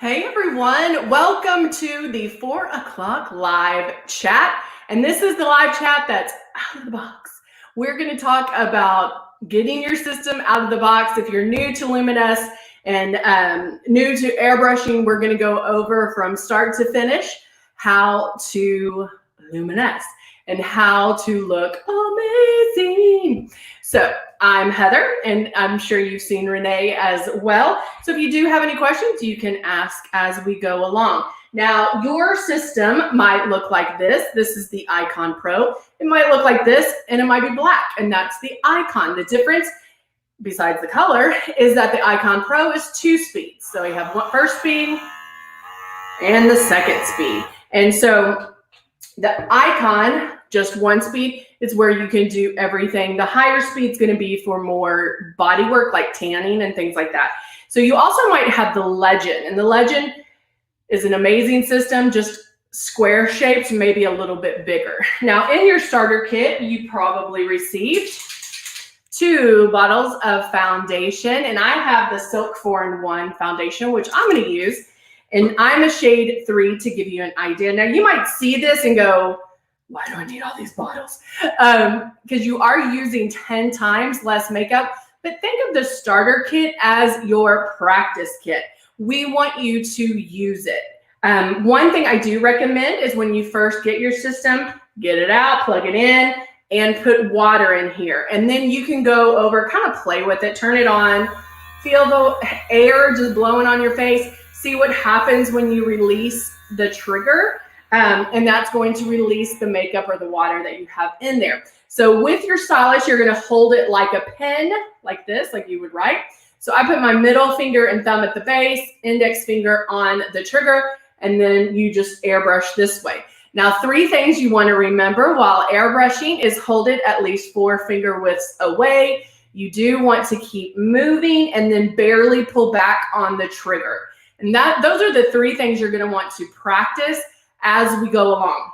Hey everyone, welcome to the 4 o'clock live chat. And this is the live chat that's out of the box. We're going to talk about getting your system out of the box. If you're new to Luminous and new to airbrushing, we're going to go over from start to finish how to luminesce and how to look amazing. So I'm Heather, and I'm sure you've seen Renee as well. So if you do have any questions, you can ask as we go along. Now, your system might look like this. This is the Icon Pro. It might look like this, and it might be black, and that's the Icon. The difference, besides the color, is that the Icon Pro is 2 speeds. So you have one first speed and the second speed. And so the Icon, just 1 speed, is where you can do everything. The higher speed is going to be for more body work like tanning and things like that. So you also might have the Legend, and the Legend is an amazing system, just square shapes, maybe a little bit bigger. Now in your starter kit, you probably received 2 bottles of foundation, and I have the Silk 4-in-1 foundation, which I'm going to use, and I'm a shade 3 to give you an idea. Now you might see this and go, why do I need all these bottles? Because you are using 10 times less makeup, but think of the starter kit as your practice kit. We want you to use it. One thing I do recommend is when you first get your system, get it out, plug it in, and put water in here. And then you can go over, kind of play with it, turn it on, feel the air just blowing on your face, see what happens when you release the trigger. And that's going to release the makeup or the water that you have in there. So with your stylus, you're going to hold it like a pen, like this, like you would write. So I put my middle finger and thumb at the base, index finger on the trigger, and then you just airbrush this way. Now, 3 things you want to remember while airbrushing is hold it at least 4 finger widths away. You do want to keep moving and then barely pull back on the trigger. And those are the 3 things you're going to want to practice as we go along.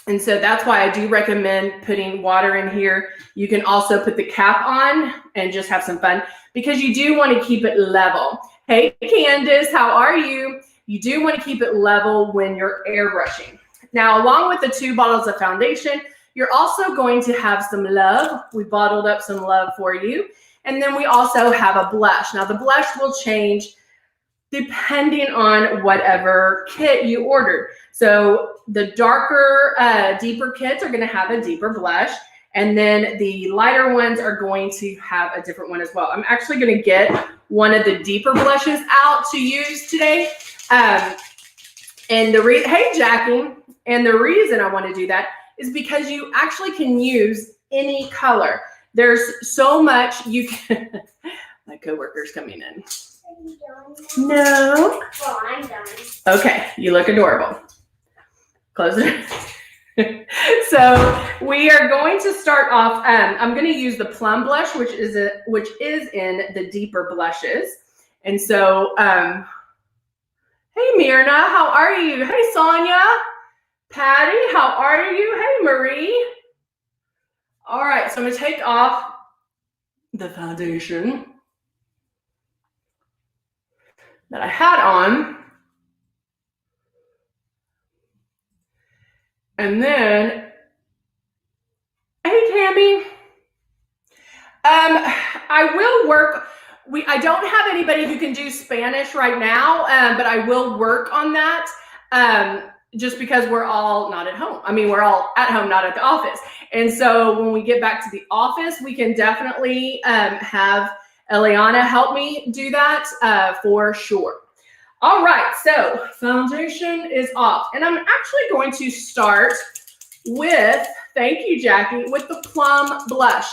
And so that's why I do recommend putting water in here. You can also put the cap on and just have some fun because you do want to keep it level. Hey, Candace, how are you? You do want to keep it level when you're airbrushing. Now, along with the 2 bottles of foundation, you're also going to have some love. We bottled up some love for you. And then we also have a blush. Now, the blush will change depending on whatever kit you ordered. So the darker, deeper kits are going to have a deeper blush, and then the lighter ones are going to have a different one as well. I'm actually going to get one of the deeper blushes out to use today. Hey, Jackie, and the reason I want to do that is because you actually can use any color. There's so much you can. My coworker's coming in. Are you done? No. Well, I'm done. Okay, you look adorable. Close it. So we are going to start off. I'm going to use the Plum Blush, which is in the deeper blushes. And so, hey Myrna, how are you? Hey Sonia, Patty, how are you? Hey Marie. All right, so I'm going to take off the foundation that I had on. And then, hey Tammy, I will work. I don't have anybody who can do Spanish right now, but I will work on that just because we're all not at home. I mean, we're all at home, not at the office. And so when we get back to the office, we can definitely have Eliana help me do that for sure. All right, so foundation is off. And I'm actually going to start with, thank you, Jackie, with the Plum Blush.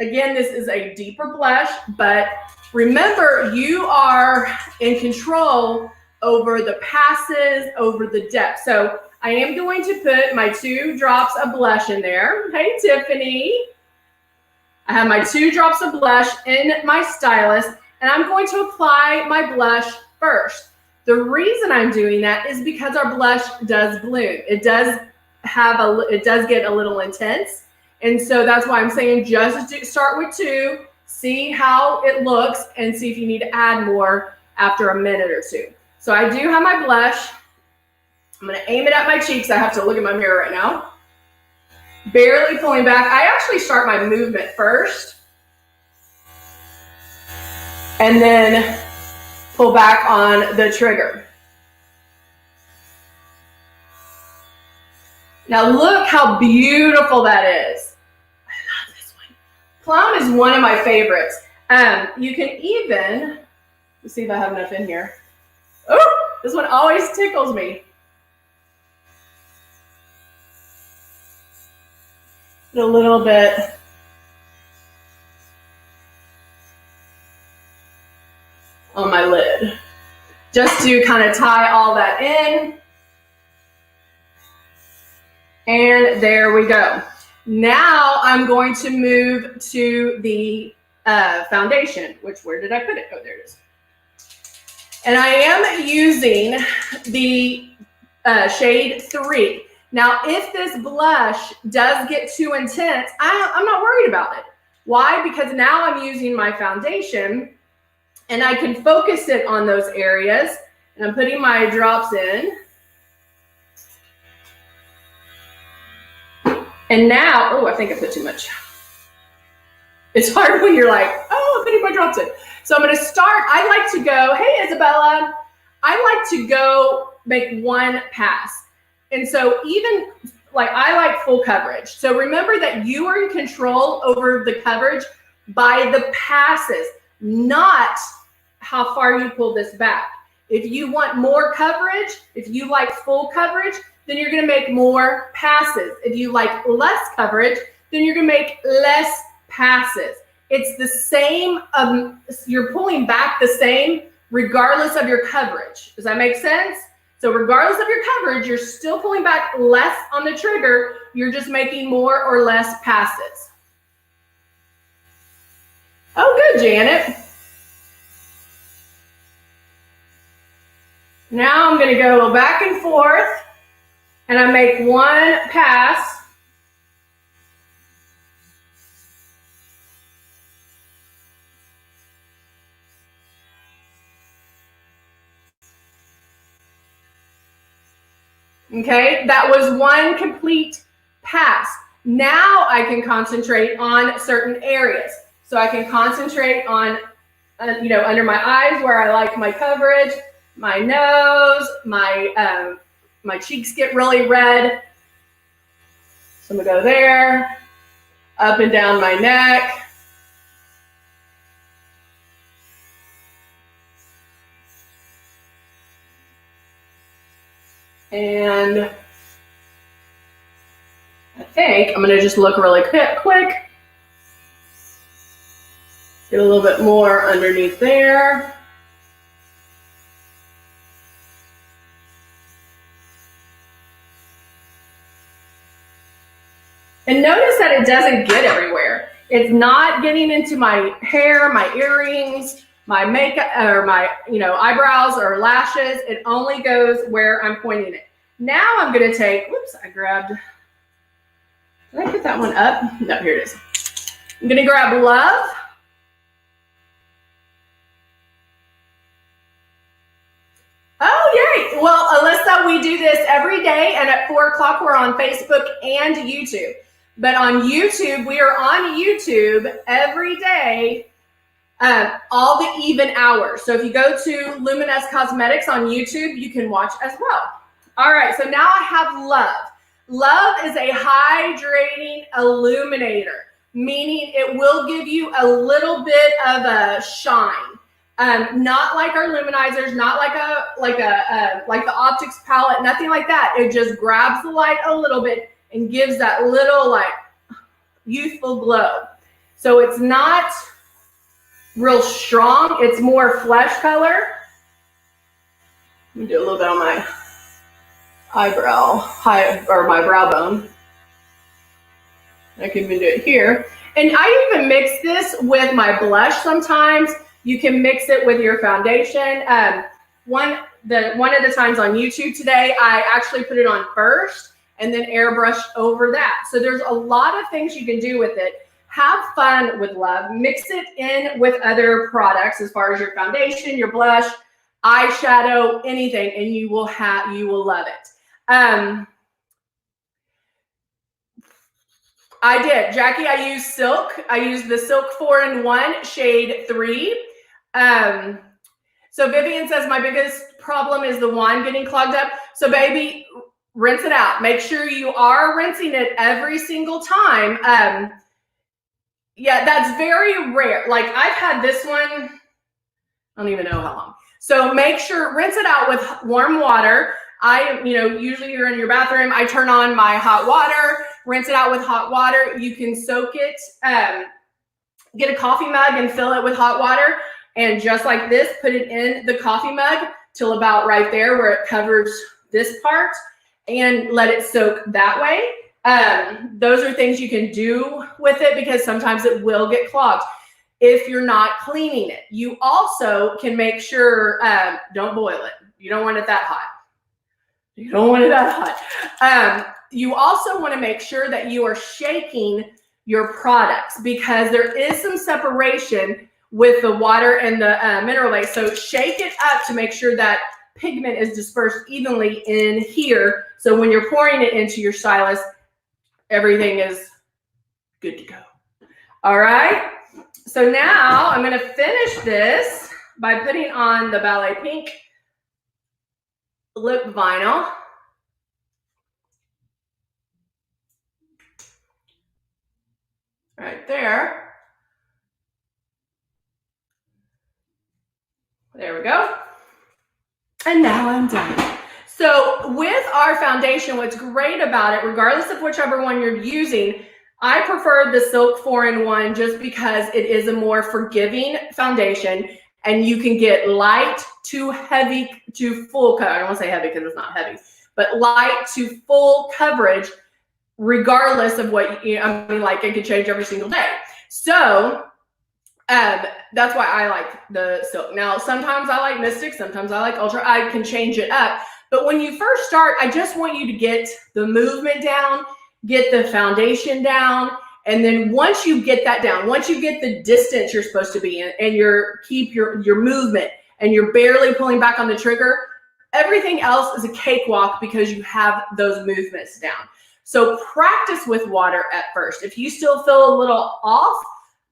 Again, this is a deeper blush, but remember, you are in control over the passes, over the depth. So I am going to put my 2 drops of blush in there. Hey, Tiffany. I have my 2 drops of blush in my stylus, and I'm going to apply my blush first. The reason I'm doing that is because our blush does bloom. It does get a little intense. And so that's why I'm saying just start with 2, see how it looks, and see if you need to add more after a minute or 2. So I do have my blush. I'm going to aim it at my cheeks. I have to look at my mirror right now. Barely pulling back. I actually start my movement first. And then pull back on the trigger. Now look how beautiful that is. I love this one. Plum is one of my favorites. You can even, let's see if I have enough in here. Oh, this one always tickles me. A little bit. On my lid. Just to kind of tie all that in. And there we go. Now I'm going to move to the foundation, where did I put it? Oh, there it is. And I am using the shade 3. Now, if this blush does get too intense, I'm not worried about it. Why? Because now I'm using my foundation and I can focus it on those areas. And I'm putting my drops in. And now, oh, I think I put too much. It's hard when you're like, oh, I'm putting my drops in. So I'm going to start. I like to go, hey, Isabella, I like to go make one pass. And so even like I like full coverage. So remember that you are in control over the coverage by the passes, not how far you pull this back. If you want more coverage, if you like full coverage, then you're going to make more passes. If you like less coverage, then you're going to make less passes. It's the same, you're pulling back the same regardless of your coverage. Does that make sense? So regardless of your coverage, you're still pulling back less on the trigger. You're just making more or less passes. Oh, good, Janet. Now I'm going to go back and forth, and I make one pass. Okay, that was one complete pass. Now I can concentrate on certain areas. So I can concentrate on, under my eyes where I like my coverage, my nose, my cheeks get really red. So I'm gonna go there, up and down my neck. And I think I'm going to just look really quick. Get a little bit more underneath there. And notice that it doesn't get everywhere. It's not getting into my hair, my earrings, my makeup, or my eyebrows or lashes. It only goes where I'm pointing it. Now I'm going to take, whoops, I grabbed, did I put that one up? No, here it is. I'm going to grab Love. Oh, yay. Well, Alyssa, we do this every day, and at 4 o'clock we're on Facebook and YouTube. But on YouTube, we are on YouTube every day, all the even hours. So if you go to Luminous Cosmetics on YouTube, you can watch as well. All right, so now I have Love. Love is a hydrating illuminator, meaning it will give you a little bit of a shine. Not like our luminizers, not like the optics palette, nothing like that. It just grabs the light a little bit and gives that little like youthful glow. So it's not real strong. It's more flesh color. Let me do a little bit on my eyebrow, or my brow bone. I can even do it here. And I even mix this with my blush sometimes. You can mix it with your foundation. One of the times on YouTube today, I actually put it on first and then airbrush over that. So there's a lot of things you can do with it. Have fun with Love. Mix it in with other products as far as your foundation, your blush. eyeshadow, anything, and you will love it. I did, Jackie. I used silk. I used the Silk 4-in-1 shade 3. So Vivian says my biggest problem is the wand getting clogged up. So baby, rinse it out. Make sure you are rinsing it every single time. Yeah, that's very rare. Like I've had this one, I don't even know how long. So make sure, rinse it out with warm water. Usually you're in your bathroom. I turn on my hot water, rinse it out with hot water. You can soak it, get a coffee mug and fill it with hot water. And just like this, put it in the coffee mug till about right there where it covers this part and let it soak that way. Those are things you can do with it because sometimes it will get clogged if you're not cleaning it. You also can make sure, don't boil it. You don't want it that hot. You don't want it that hot. You also want to make sure that you are shaking your products because there is some separation with the water and the mineral base. So shake it up to make sure that pigment is dispersed evenly in here. So when you're pouring it into your stylus, everything is good to go. All right. So now I'm going to finish this by putting on the Ballet Pink lip vinyl. Right there. There we go. And now I'm done. So with our foundation, what's great about it, regardless of whichever one you're using, I prefer the Silk 4-in-1 just because it is a more forgiving foundation and you can get light to heavy to full coverage. I don't want to say heavy because it's not heavy, but light to full coverage regardless of what you, I mean, like it can change every single day. So that's why I like the silk. Now, sometimes I like Mystic, sometimes I like Ultra. I can change it up. But when you first start, I just want you to get the movement down, get the foundation down. And then once you get that down, once you get the distance you're supposed to be in and keep your movement and you're barely pulling back on the trigger, everything else is a cakewalk because you have those movements down. So practice with water at first. If you still feel a little off,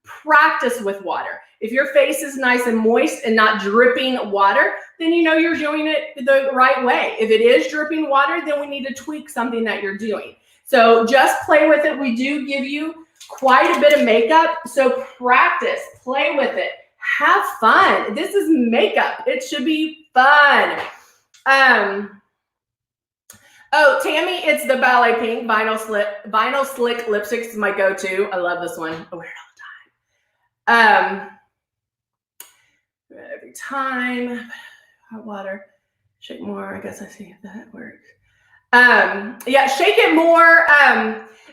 practice with water. If your face is nice and moist and not dripping water, then you know you're doing it the right way. If it is dripping water, then we need to tweak something that you're doing. So just play with it. We do give you quite a bit of makeup. So practice, play with it, have fun. This is makeup. It should be fun. Oh, Tammy, it's the Ballet Pink Vinyl Slick Lipstick. This is my go-to. I love this one. I wear it all the time. Every time. Hot water. Shake more. I guess I see if that works. Yeah, shake it more.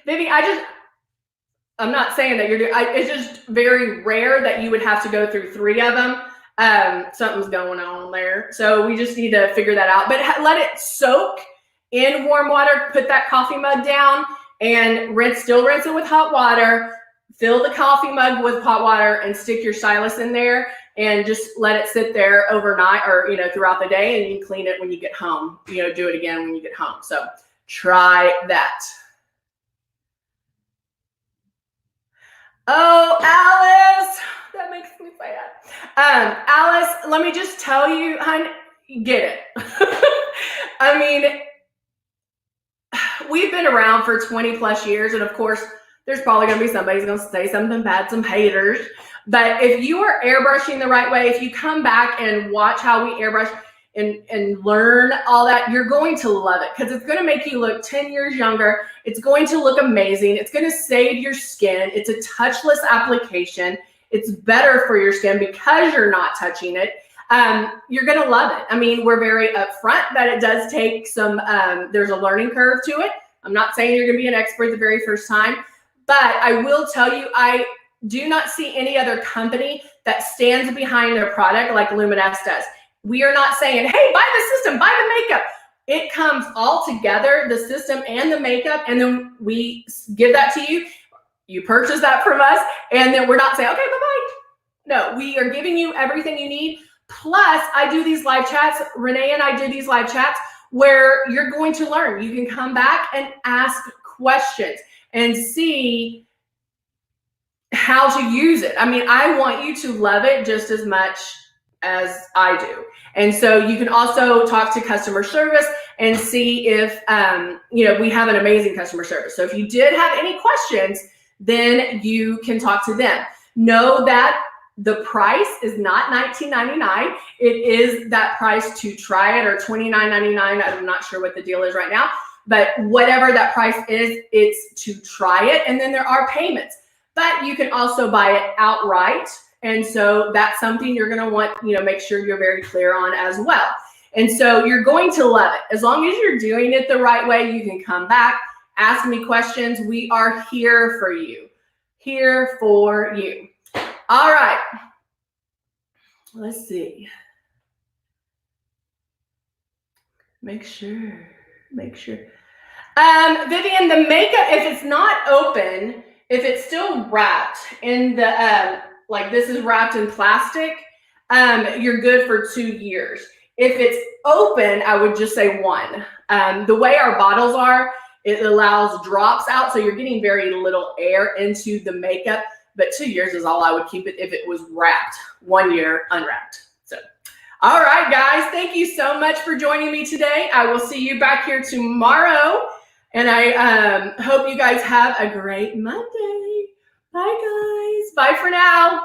Vivi, I'm not saying that you're doing, it's just very rare that you would have to go through 3 of them. Something's going on there. So we just need to figure that out. But let it soak in warm water. Put that coffee mug down and still rinse it with hot water. Fill the coffee mug with hot water and stick your stylus in there and just let it sit there overnight or, throughout the day, and you can clean it when you get home. Do it again when you get home. So try that. Oh, Alice, that makes me sad. Alice, let me just tell you, hon, get it. I mean, we've been around for 20 plus years, and of course, there's probably going to be somebody who's going to say something bad, some haters. But if you are airbrushing the right way, if you come back and watch how we airbrush and learn all that, you're going to love it because it's going to make you look 10 years younger. It's going to look amazing. It's going to save your skin. It's a touchless application. It's better for your skin because you're not touching it. You're going to love it. I mean, we're very upfront that it does take some, there's a learning curve to it. I'm not saying you're going to be an expert the very first time, but I will tell you, I do not see any other company that stands behind their product like Luminous does. We are not saying, hey, buy the system, buy the makeup. It comes all together, the system and the makeup, and then we give that to you. You purchase that from us, and then we're not saying, okay, bye-bye. No, we are giving you everything you need, Plus, I do these live chats. Renee and I do these live chats where you're going to learn. You can come back and ask questions and see how to use it. I mean, I want you to love it just as much as I do. And so you can also talk to customer service and see if, we have an amazing customer service. So if you did have any questions, then you can talk to them. Know that the price is not $19.99. It is that price to try it, or $29.99. I'm not sure what the deal is right now, but whatever that price is, it's to try it. And then there are payments, but you can also buy it outright. And so that's something you're going to want, make sure you're very clear on as well. And so you're going to love it. As long as you're doing it the right way, you can come back, ask me questions. We are here for you. Here for you. All right. Let's see. Make sure. Vivian, the makeup, if it's not open, if it's still wrapped in the, like this is wrapped in plastic, you're good for 2 years. If it's open, I would just say 1. The way our bottles are, it allows drops out, so you're getting very little air into the makeup, but 2 years is all I would keep it if it was wrapped. 1 year unwrapped. So, all right, guys, thank you so much for joining me today. I will see you back here tomorrow, and I hope you guys have a great Monday. Bye, guys. Bye for now.